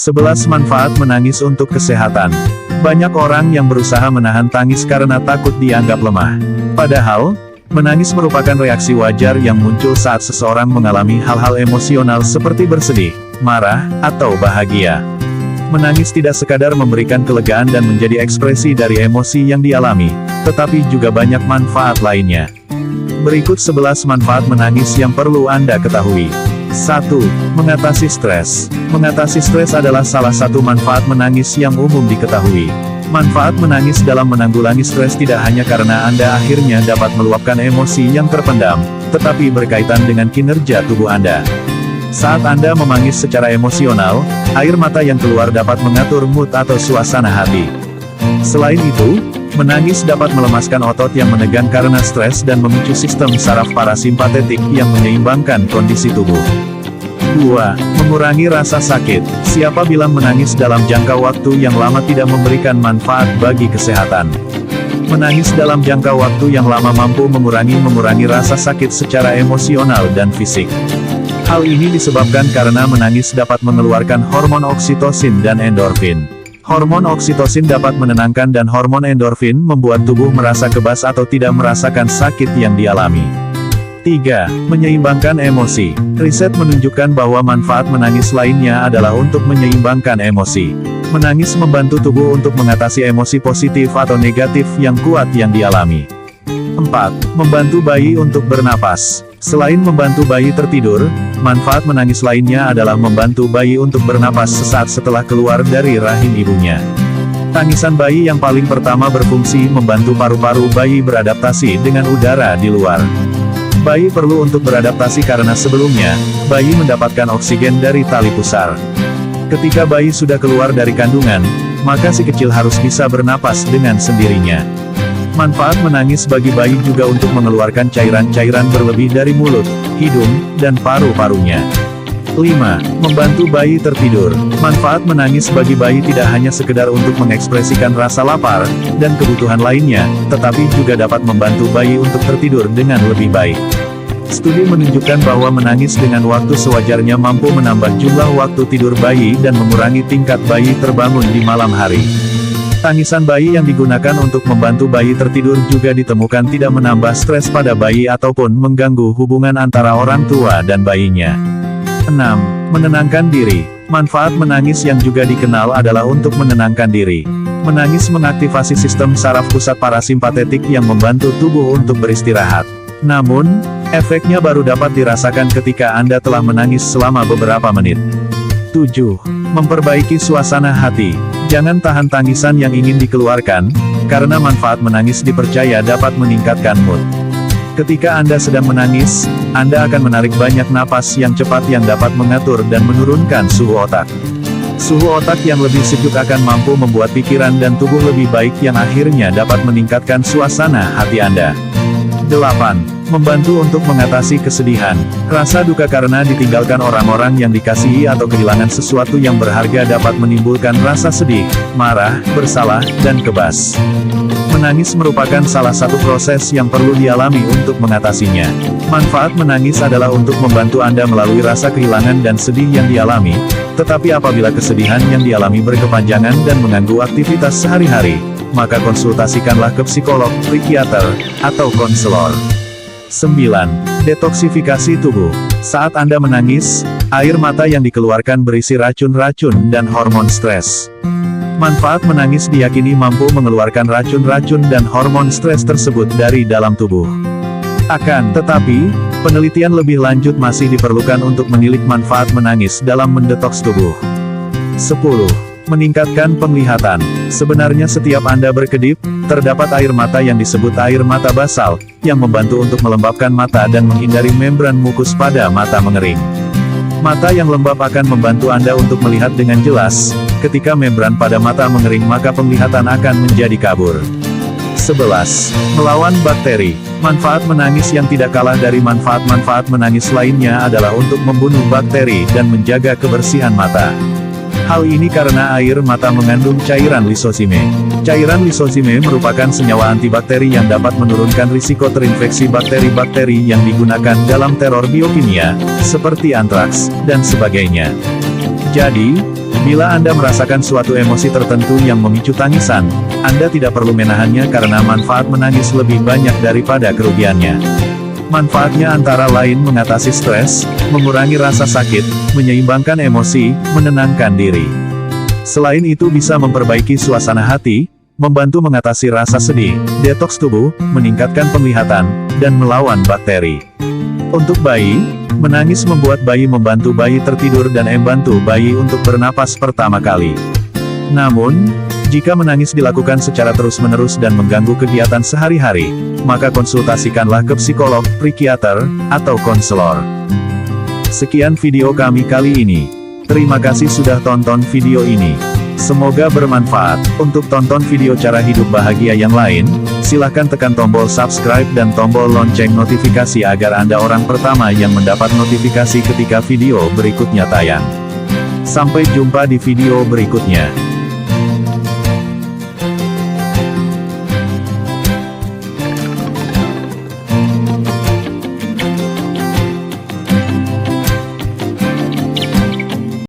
11 manfaat menangis untuk kesehatan. Banyak orang yang berusaha menahan tangis karena takut dianggap lemah. Padahal, menangis merupakan reaksi wajar yang muncul saat seseorang mengalami hal-hal emosional seperti bersedih, marah, atau bahagia. Menangis tidak sekadar memberikan kelegaan dan menjadi ekspresi dari emosi yang dialami, tetapi juga banyak manfaat lainnya. Berikut 11 manfaat menangis yang perlu Anda ketahui. 1. Mengatasi stres. Mengatasi stres adalah salah satu manfaat menangis yang umum diketahui. Manfaat menangis dalam menanggulangi stres tidak hanya karena Anda akhirnya dapat meluapkan emosi yang terpendam, tetapi berkaitan dengan kinerja tubuh Anda. Saat Anda menangis secara emosional, air mata yang keluar dapat mengatur mood atau suasana hati. Selain itu, menangis dapat melemaskan otot yang menegang karena stres dan memicu sistem saraf parasimpatetik yang menyeimbangkan kondisi tubuh. 2. Mengurangi rasa sakit. Siapa bilang menangis dalam jangka waktu yang lama tidak memberikan manfaat bagi kesehatan? Menangis dalam jangka waktu yang lama mampu mengurangi rasa sakit secara emosional dan fisik. Hal ini disebabkan karena menangis dapat mengeluarkan hormon oksitosin dan endorfin. Hormon oksitosin dapat menenangkan dan hormon endorfin membuat tubuh merasa kebas atau tidak merasakan sakit yang dialami. 3. Menyeimbangkan emosi. Riset menunjukkan bahwa manfaat menangis lainnya adalah untuk menyeimbangkan emosi. Menangis membantu tubuh untuk mengatasi emosi positif atau negatif yang kuat yang dialami. 4. Membantu bayi untuk bernapas. Selain membantu bayi tertidur, manfaat menangis lainnya adalah membantu bayi untuk bernapas sesaat setelah keluar dari rahim ibunya. Tangisan bayi yang paling pertama berfungsi membantu paru-paru bayi beradaptasi dengan udara di luar. Bayi perlu untuk beradaptasi karena sebelumnya, bayi mendapatkan oksigen dari tali pusar. Ketika bayi sudah keluar dari kandungan, maka si kecil harus bisa bernapas dengan sendirinya. Manfaat menangis bagi bayi juga untuk mengeluarkan cairan-cairan berlebih dari mulut, hidung, dan paru-parunya. 5. Membantu bayi tertidur. Manfaat menangis bagi bayi tidak hanya sekedar untuk mengekspresikan rasa lapar, dan kebutuhan lainnya, tetapi juga dapat membantu bayi untuk tertidur dengan lebih baik. Studi menunjukkan bahwa menangis dengan waktu sewajarnya mampu menambah jumlah waktu tidur bayi dan mengurangi tingkat bayi terbangun di malam hari. Tangisan bayi yang digunakan untuk membantu bayi tertidur juga ditemukan tidak menambah stres pada bayi ataupun mengganggu hubungan antara orang tua dan bayinya. 6. Menenangkan diri. Manfaat menangis yang juga dikenal adalah untuk menenangkan diri. Menangis mengaktifasi sistem saraf pusat parasimpatetik yang membantu tubuh untuk beristirahat. Namun, efeknya baru dapat dirasakan ketika Anda telah menangis selama beberapa menit. 7. Memperbaiki suasana hati. Jangan tahan tangisan yang ingin dikeluarkan, karena manfaat menangis dipercaya dapat meningkatkan mood. Ketika Anda sedang menangis, Anda akan menarik banyak napas yang cepat yang dapat mengatur dan menurunkan suhu otak. Suhu otak yang lebih sejuk akan mampu membuat pikiran dan tubuh lebih baik yang akhirnya dapat meningkatkan suasana hati Anda. 8. Membantu untuk mengatasi kesedihan. Rasa duka karena ditinggalkan orang-orang yang dikasihi atau kehilangan sesuatu yang berharga dapat menimbulkan rasa sedih, marah, bersalah, dan kebas. Menangis merupakan salah satu proses yang perlu dialami untuk mengatasinya. Manfaat menangis adalah untuk membantu Anda melalui rasa kehilangan dan sedih yang dialami, tetapi apabila kesedihan yang dialami berkepanjangan dan mengganggu aktivitas sehari-hari, maka konsultasikanlah ke psikolog, psikiater, atau konselor. 9. Detoksifikasi tubuh. Saat Anda menangis, air mata yang dikeluarkan berisi racun-racun dan hormon stres. Manfaat menangis diyakini mampu mengeluarkan racun-racun dan hormon stres tersebut dari dalam tubuh. Akan tetapi, penelitian lebih lanjut masih diperlukan untuk menilik manfaat menangis dalam mendetoks tubuh. 10. Meningkatkan penglihatan. Sebenarnya setiap Anda berkedip, terdapat air mata yang disebut air mata basal, yang membantu untuk melembabkan mata dan menghindari membran mukus pada mata mengering. Mata yang lembab akan membantu Anda untuk melihat dengan jelas. Ketika membran pada mata mengering maka penglihatan akan menjadi kabur. 11. Melawan bakteri. Manfaat menangis yang tidak kalah dari manfaat-manfaat menangis lainnya adalah untuk membunuh bakteri dan menjaga kebersihan mata. Hal ini karena air mata mengandung cairan lisosime. Cairan lisosime merupakan senyawa antibakteri yang dapat menurunkan risiko terinfeksi bakteri-bakteri yang digunakan dalam teror biokimia, seperti antraks, dan sebagainya. Jadi, Bila Anda merasakan suatu emosi tertentu yang memicu tangisan, Anda tidak perlu menahannya karena manfaat menangis lebih banyak daripada kerugiannya. Manfaatnya antara lain mengatasi stres, mengurangi rasa sakit, menyeimbangkan emosi, menenangkan diri. Selain itu bisa memperbaiki suasana hati, membantu mengatasi rasa sedih, detoks tubuh, meningkatkan penglihatan, dan melawan bakteri. Untuk bayi, menangis membuat bayi membantu bayi tertidur dan membantu bayi untuk bernapas pertama kali. Namun, jika menangis dilakukan secara terus-menerus dan mengganggu kegiatan sehari-hari, maka konsultasikanlah ke psikolog, psikiater, atau konselor. Sekian video kami kali ini. Terima kasih sudah tonton video ini. Semoga bermanfaat. Untuk tonton video cara hidup bahagia yang lain, silahkan tekan tombol subscribe dan tombol lonceng notifikasi agar Anda orang pertama yang mendapat notifikasi ketika video berikutnya tayang. Sampai jumpa di video berikutnya.